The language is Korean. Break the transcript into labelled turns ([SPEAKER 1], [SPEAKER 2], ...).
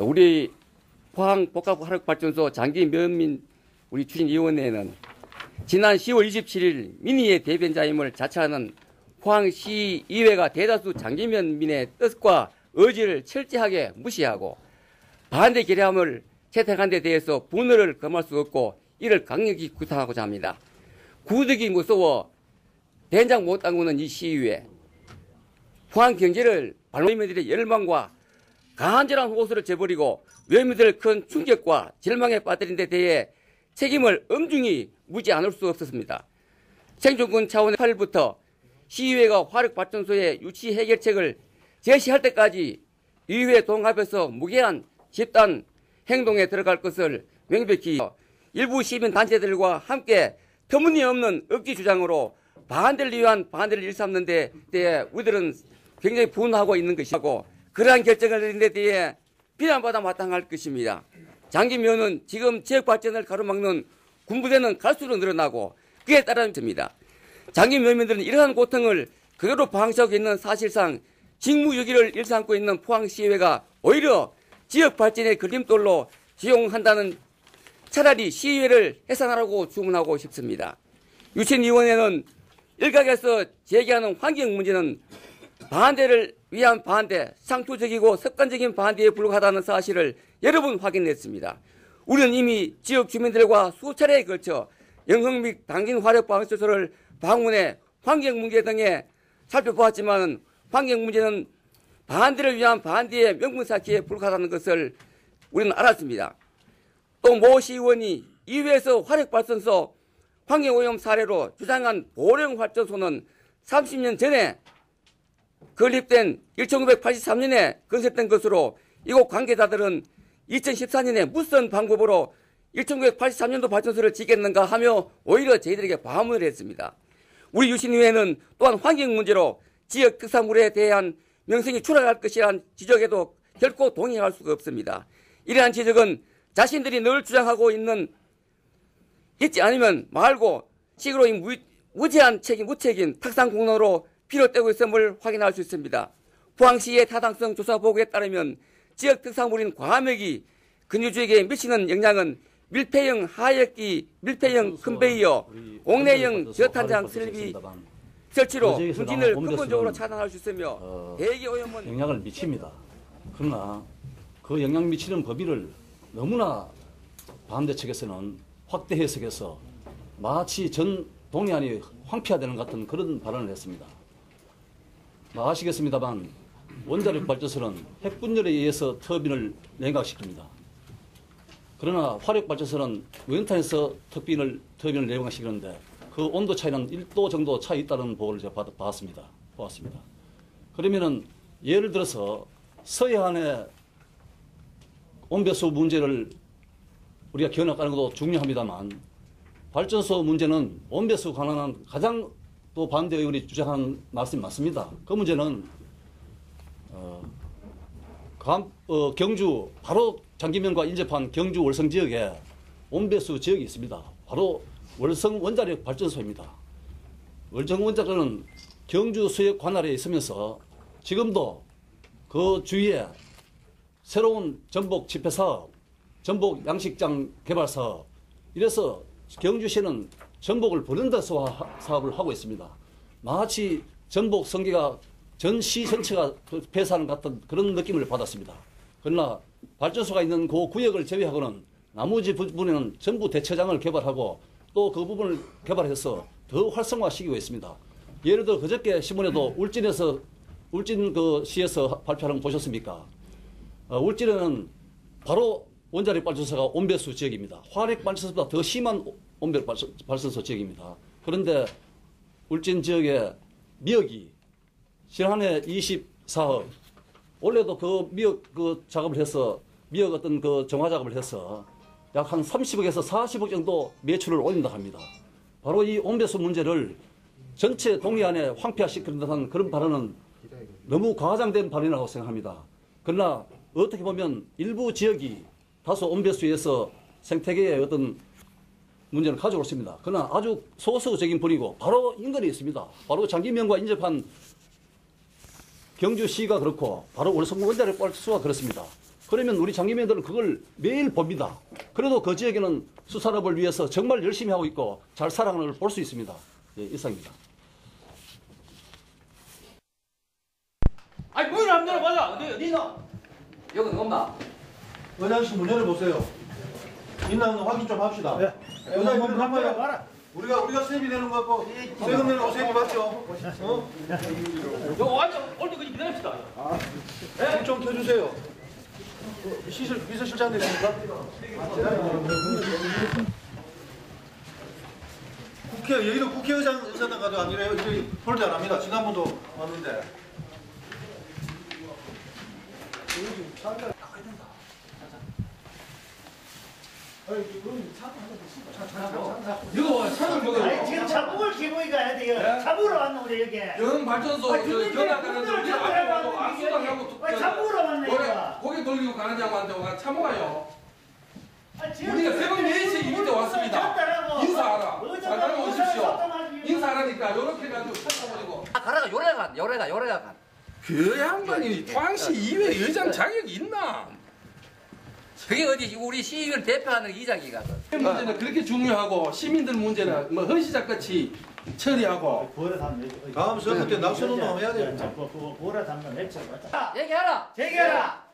[SPEAKER 1] 우리 포항복합화력발전소 장기면민 우리 추진위원회는 지난 10월 27일 민의의 대변자임을 자처하는 포항시의회가 대다수 장기면민의 뜻과 의지를 철저하게 무시하고 반대 결의안을 채택한 데 대해서 분노를 금할 수 없고 이를 강력히 구타하고자 합니다. 구득이 무서워 된장 못 담그는 이 시의회, 포항 경제를 발로민들의 열망과 간절한 호소를 저버리고 외민들을 큰 충격과 절망에 빠뜨린 데 대해 책임을 엄중히 묻지 않을 수 없었습니다. 생존권 차원의 8일부터 시의회가 화력발전소의 유치 해결책을 제시할 때까지 의회 동합해서 무게한 집단 행동에 들어갈 것을 명백히 일부 시민단체들과 함께 터무니없는 억지 주장으로 반대를 위한 반대를 일삼는 데 대해 우리들은 굉장히 분노하고 있는 것이고 그러한 결정을 내린 데 대해 비난받아 마땅할 것입니다. 장기면은 지금 지역발전을 가로막는 군부대는 갈수록 늘어나고 그에 따릅니다. 장기면민들은 이러한 고통을 그대로 방치하고 있는 사실상 직무유기를 일삼고 있는 포항시의회가 오히려 지역발전의 걸림돌로 지용한다는 차라리 시의회를 해산하라고 주문하고 싶습니다. 유치위원회는 일각에서 제기하는 환경 문제는 반대를 위한 반대, 상투적이고 습관적인 반대에 불과하다는 사실을 여러 번 확인했습니다. 우리는 이미 지역 주민들과 수차례에 걸쳐 영흥 당진 화력발전소를 방문해 환경 문제 등에 살펴보았지만 환경 문제는 반대를 위한 반대의 명분쌓기에 불과하다는 것을 우리는 알았습니다. 또 모 시의원이 이회에서 화력발전소 환경오염 사례로 주장한 보령발전소는 30년 전에 건립된 1983년에 건설된 것으로 이곳 관계자들은 2014년에 무슨 방법으로 1983년도 발전소를 짓겠는가 하며 오히려 저희들에게 반문을 했습니다. 우리 유신의회는 또한 환경 문제로 지역 특산물에 대한 명성이 추락할 것이란 지적에도 결코 동의할 수가 없습니다. 이러한 지적은 자신들이 늘 주장하고 있지 않으면 말고 식으로 무제한 무책임 탁상 공로로 비롯되고 있음을 확인할 수 있습니다. 포항시의 타당성 조사 보고에 따르면 지역 특산물인 과메기 근유주에게 미치는 영향은 밀폐형 하역기, 밀폐형 컨베이어, 공내형 저탄장 설치로 분진을 근본적으로 차단할 수 있으며 대기 오염은
[SPEAKER 2] 영향을 미칩니다. 그러나 그 영향 미치는 범위를 너무나 반대 측에서는 확대 해석해서 마치 전 동해안이 황폐화되는 것 같은 그런 발언을 했습니다. 아시겠습니다만 원자력 발전소는 핵분열에 의해서 터빈을 냉각시킵니다. 그러나 화력발전소는 원탄에서 터빈을 냉각시키는데 그 온도 차이는 1도 정도 차이 있다는 보고를 제가 보았습니다. 그러면은 예를 들어서 서해안의 온배수 문제를 우리가 견학하는 것도 중요합니다만 발전소 문제는 온배수 관련한 가장 또 반대 의원이 주장한 말씀이 맞습니다. 그 문제는 경주 바로 장기면과 인접한 경주 월성 지역에 온배수 지역이 있습니다. 바로 월성 원자력 발전소입니다. 월성 원자력은 경주 수역 관할에 있으면서 지금도 그 주위에 새로운 전복 집회 사업, 전복 양식장 개발 사업, 이래서 경주시는 전복을 버는다 사업을 하고 있습니다. 마치 전복 성계가 전시 전체가 폐사하는 같은 그런 느낌을 받았습니다. 그러나 발전소가 있는 그 구역을 제외하고는 나머지 부분에는 전부 대처장을 개발하고 또 그 부분을 개발해서 더 활성화시키고 있습니다. 예를 들어 그저께 신문에도 울진 그 시에서 발표하는 거 보셨습니까? 울진에는 바로 원자력 발전소가 온배수 지역입니다. 화력 발전소보다 더 심한 온배 발전소 지역입니다. 그런데 울진 지역의 미역이 지난해 24억, 올해도 그 미역 그 작업을 해서 미역 어떤 그 정화 작업을 해서 약 한 30억에서 40억 정도 매출을 올린다 합니다. 바로 이 온배수 문제를 전체 동해안에 황폐화시킨다는 그런 발언은 너무 과장된 발언이라고 생각합니다. 그러나 어떻게 보면 일부 지역이 다소 온배수에서 생태계에 어떤 문제를 가져올 수 있습니다. 그러나 아주 소수적인 분이고 바로 인근에 있습니다. 바로 장기면과 인접한 경주시가 그렇고 바로 월성 원자력 발전소가 그렇습니다. 그러면 우리 장기민들은 그걸 매일 봅니다. 그래도 그 지역에는 수산업을 위해서 정말 열심히 하고 있고 잘 살아가는 걸 볼 수 있습니다. 예, 이상입니다.
[SPEAKER 3] 아니 문을 안 열어봐라. 어디나?
[SPEAKER 1] 여기 엄마.
[SPEAKER 4] 의장실 문 열어보세요. 있나 없나 확인 좀 합시다. 네. 의장님 문 한번 열어봐라. 우리가 세비 내는 거 같고 세금 내는 거 세비 맞죠? 어?
[SPEAKER 3] 여기 완전 올때 그냥 기다립시다.
[SPEAKER 4] 불좀 켜주세요. 비서실장 되십니까? 여기도 국회의장 가도 아니래요. 여기 홀대 안 합니다. 지난번도 왔는데.
[SPEAKER 3] 이거 차를 먹어요.
[SPEAKER 5] 아니 지금 자국을 기부이 가야 돼요. 잡으러 왔노 우리 여기.
[SPEAKER 6] 영 발전소 전화 가는데 우리 앞에 가고 악수당하고
[SPEAKER 5] 왜 잡으러 왔네 이거.
[SPEAKER 6] 고개 돌리고 가는 양반한테 와 참아요.
[SPEAKER 5] 지금
[SPEAKER 6] 우리가 새벽 4시에 이미 때 왔습니다. 인사하라. 잘하면 오십시오. 인사하라니까 이렇게 해가지고 찾아버리고.
[SPEAKER 1] 가라가 요래가 간.
[SPEAKER 6] 그 양반이 포항시 이회 의장 자격이 있나?
[SPEAKER 1] 그게 어디 우리 시의회를 대표하는 이장이가.
[SPEAKER 6] 문제는 그렇게 중요하고 시민들 문제는 뭐 헌시작같이 처리하고.
[SPEAKER 4] 다음 선거 때 낙선운동 해야 돼요.
[SPEAKER 5] 보라 담당 내쳐.
[SPEAKER 1] 얘기하라.
[SPEAKER 5] 제기하라.